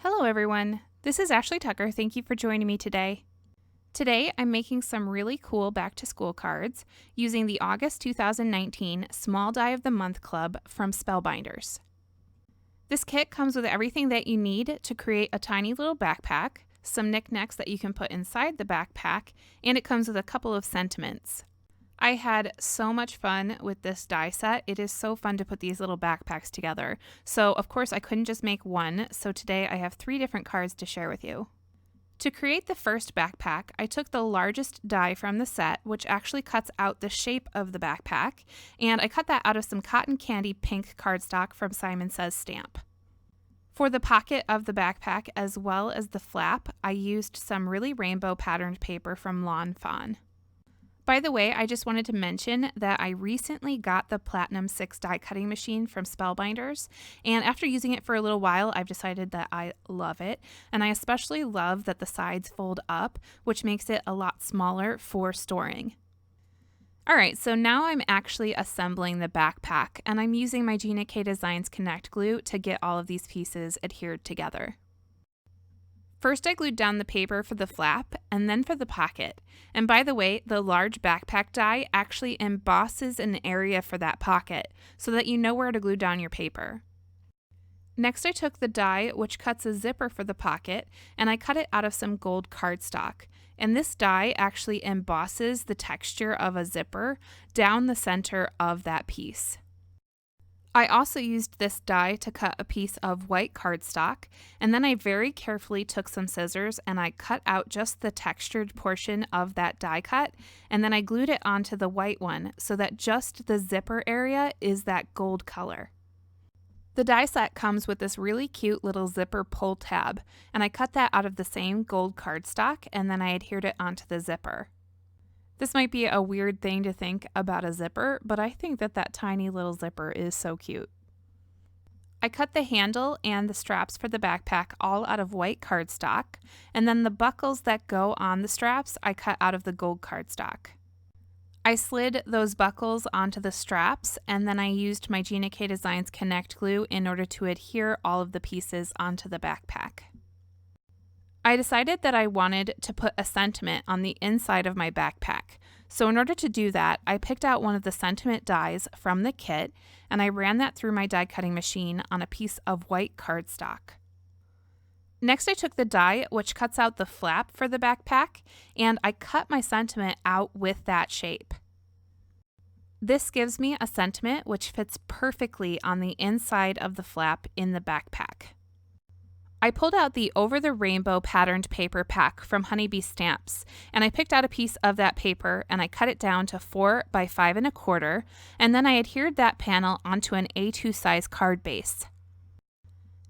Hello everyone, this is Ashley Tucker. Thank you for joining me today. Today I'm making some really cool back to school cards using the August 2019 Small Die of the Month Club from Spellbinders. This kit comes with everything that you need to create a tiny little backpack, some knickknacks that you can put inside the backpack, and it comes with a couple of sentiments. I had so much fun with this die set. It is so fun to put these little backpacks together. So of course I couldn't just make one, so today I have 3 different cards to share with you. To create the first backpack, I took the largest die from the set, which actually cuts out the shape of the backpack, and I cut that out of some cotton candy pink cardstock from Simon Says Stamp. For the pocket of the backpack as well as the flap, I used some really rainbow patterned paper from Fawn. By the way, I just wanted to mention that I recently got the Platinum 6 die cutting machine from Spellbinders, and after using it for a little while, I've decided that I love it, and I especially love that the sides fold up, which makes it a lot smaller for storing. Alright, so now I'm actually assembling the backpack, and I'm using my Gina Designs Connect glue to get all of these pieces adhered together. First, I glued down the paper for the flap and then for the pocket. And by the way, the large backpack die actually embosses an area for that pocket so that you know where to glue down your paper. Next, I took the die which cuts a zipper for the pocket and I cut it out of some gold cardstock. And this die actually embosses the texture of a zipper down the center of that piece. I also used this die to cut a piece of white cardstock, and then I very carefully took some scissors and I cut out just the textured portion of that die cut, and then I glued it onto the white one so that just the zipper area is that gold color. The die set comes with this really cute little zipper pull tab, and I cut that out of the same gold cardstock and then I adhered it onto the zipper. This might be a weird thing to think about a zipper, but I think that tiny little zipper is so cute. I cut the handle and the straps for the backpack all out of white cardstock, and then the buckles that go on the straps I cut out of the gold cardstock. I slid those buckles onto the straps, and then I used my Gina Designs Connect glue in order to adhere all of the pieces onto the backpack. I decided that I wanted to put a sentiment on the inside of my backpack. So in order to do that, I picked out one of the sentiment dies from the kit and I ran that through my die cutting machine on a piece of white cardstock. Next, I took the die which cuts out the flap for the backpack and I cut my sentiment out with that shape. This gives me a sentiment which fits perfectly on the inside of the flap in the backpack. I pulled out the Over the Rainbow patterned paper pack from Honeybee Stamps, and I picked out a piece of that paper and I cut it down to 4 by 5 1/4, and then I adhered that panel onto an A2 size card base.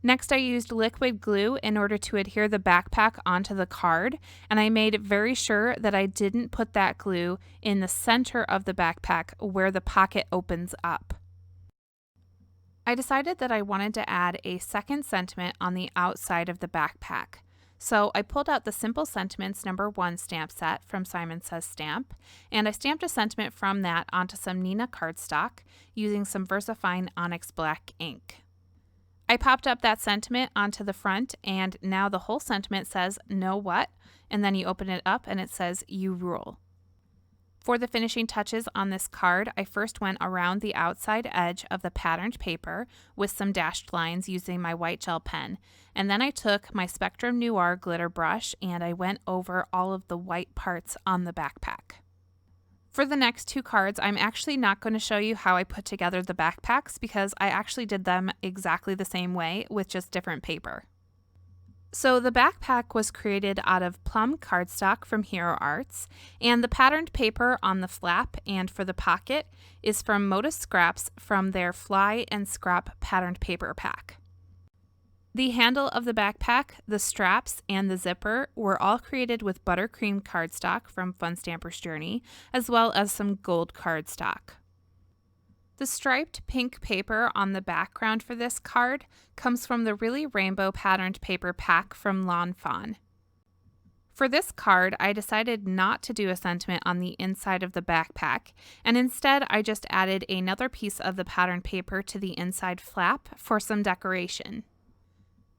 Next, I used liquid glue in order to adhere the backpack onto the card, and I made very sure that I didn't put that glue in the center of the backpack where the pocket opens up. I decided that I wanted to add a second sentiment on the outside of the backpack. So I pulled out the Simple Sentiments No. 1 stamp set from Simon Says Stamp, and I stamped a sentiment from that onto some Neenah cardstock using some VersaFine Onyx Black ink. I popped up that sentiment onto the front, and now the whole sentiment says, "Know what?" and then you open it up and it says, "You rule." For the finishing touches on this card, I first went around the outside edge of the patterned paper with some dashed lines using my white gel pen, and then I took my Spectrum Noir glitter brush and I went over all of the white parts on the backpack. For the next 2 cards, I'm actually not going to show you how I put together the backpacks because I actually did them exactly the same way with just different paper. So the backpack was created out of PLUM cardstock from Hero Arts, and the patterned paper on the flap and for the pocket is from ModaScraps from their Fly and Scrap patterned paper pack. The handle of the backpack, the straps, and the zipper were all created with buttercream cardstock from Fun Stamper's Journey, as well as some gold cardstock. The striped pink paper on the background for this card comes from the really rainbow patterned paper pack from Fawn. For this card, I decided not to do a sentiment on the inside of the backpack, and instead I just added another piece of the patterned paper to the inside flap for some decoration.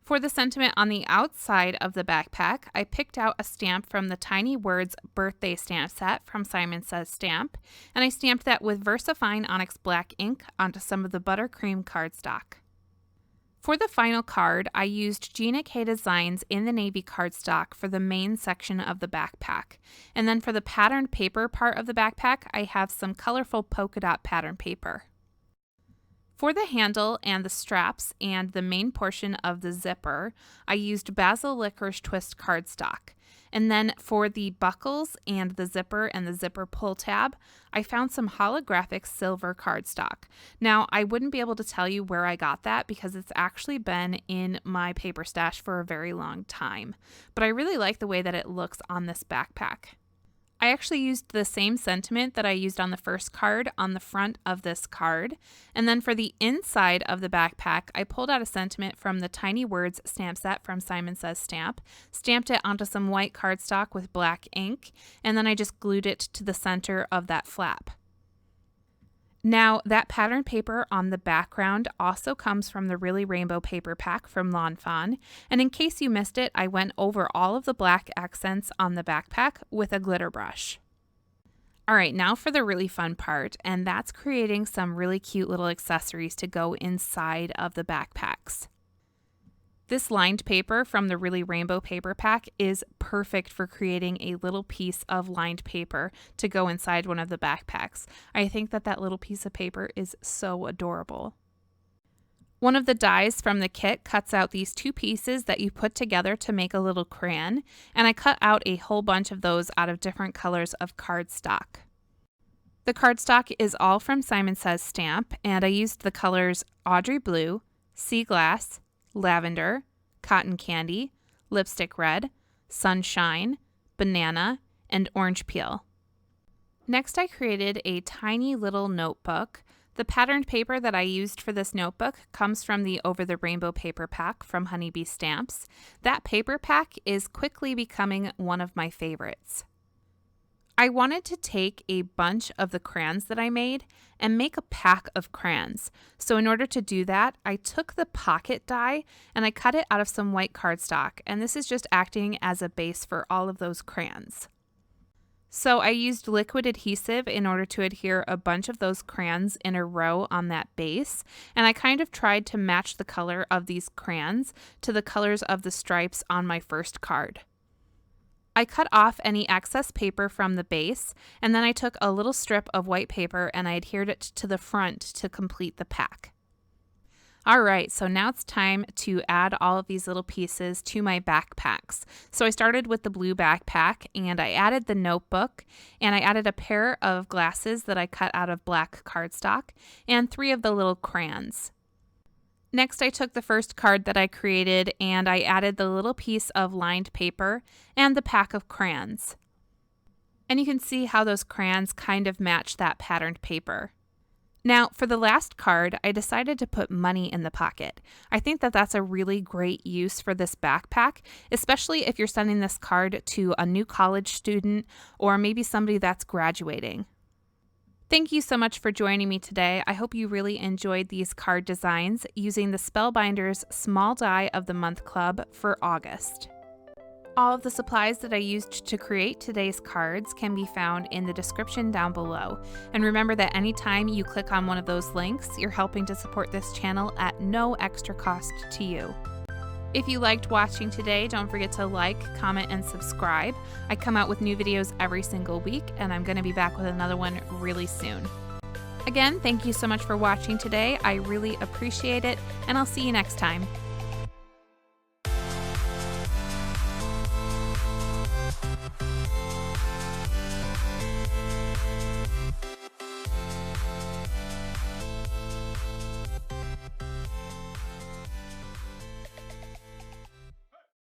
For the sentiment on the outside of the backpack, I picked out a stamp from the Tiny Words birthday stamp set from Simon Says Stamp, and I stamped that with VersaFine Onyx Black ink onto some of the buttercream cardstock. For the final card, I used Gina K Designs in the navy cardstock for the main section of the backpack. And then for the patterned paper part of the backpack, I have some colorful polka dot pattern paper. For the handle and the straps and the main portion of the zipper, I used Bazzill Licorice Twist cardstock. And then for the buckles and the zipper pull tab, I found some holographic silver cardstock. Now, I wouldn't be able to tell you where I got that because it's actually been in my paper stash for a very long time. But I really like the way that it looks on this backpack. I actually used the same sentiment that I used on the first card on the front of this card. And then for the inside of the backpack, I pulled out a sentiment from the Tiny Words stamp set from Simon Says Stamp, stamped it onto some white cardstock with black ink, and then I just glued it to the center of that flap. Now, that pattern paper on the background also comes from the Really Rainbow paper pack from Fawn, and in case you missed it, I went over all of the black accents on the backpack with a glitter brush. Alright, now for the really fun part, and that's creating some really cute little accessories to go inside of the backpacks. This lined paper from the Really Rainbow paper pack is perfect for creating a little piece of lined paper to go inside one of the backpacks. I think that that little piece of paper is so adorable. One of the dies from the kit cuts out these two pieces that you put together to make a little crayon, and I cut out a whole bunch of those out of different colors of cardstock. The cardstock is all from Simon Says Stamp, and I used the colors Audrey Blue, Sea Glass, Lavender, Cotton Candy, Lipstick Red, Sunshine, Banana, and Orange Peel. Next, I created a tiny little notebook. The patterned paper that I used for this notebook comes from the Over the Rainbow paper pack from Honeybee Stamps. That paper pack is quickly becoming one of my favorites. I wanted to take a bunch of the crayons that I made and make a pack of crayons. So in order to do that, I took the pocket die and I cut it out of some white cardstock, and this is just acting as a base for all of those crayons. So I used liquid adhesive in order to adhere a bunch of those crayons in a row on that base, and I kind of tried to match the color of these crayons to the colors of the stripes on my first card. I cut off any excess paper from the base, and then I took a little strip of white paper and I adhered it to the front to complete the pack. Alright, so now it's time to add all of these little pieces to my backpacks. So I started with the blue backpack, and I added the notebook, and I added a pair of glasses that I cut out of black cardstock, and 3 of the little crayons. Next, I took the first card that I created and I added the little piece of lined paper and the pack of crayons. And you can see how those crayons kind of match that patterned paper. Now, for the last card, I decided to put money in the pocket. I think that that's a really great use for this backpack, especially if you're sending this card to a new college student or maybe somebody that's graduating. Thank you so much for joining me today. I hope you really enjoyed these card designs using the Spellbinders Small Die of the Month Club for August. All of the supplies that I used to create today's cards can be found in the description down below. And remember that anytime you click on one of those links, you're helping to support this channel at no extra cost to you. If you liked watching today, don't forget to like, comment, and subscribe. I come out with new videos every single week, and I'm going to be back with another one really soon. Again, thank you so much for watching today. I really appreciate it, and I'll see you next time.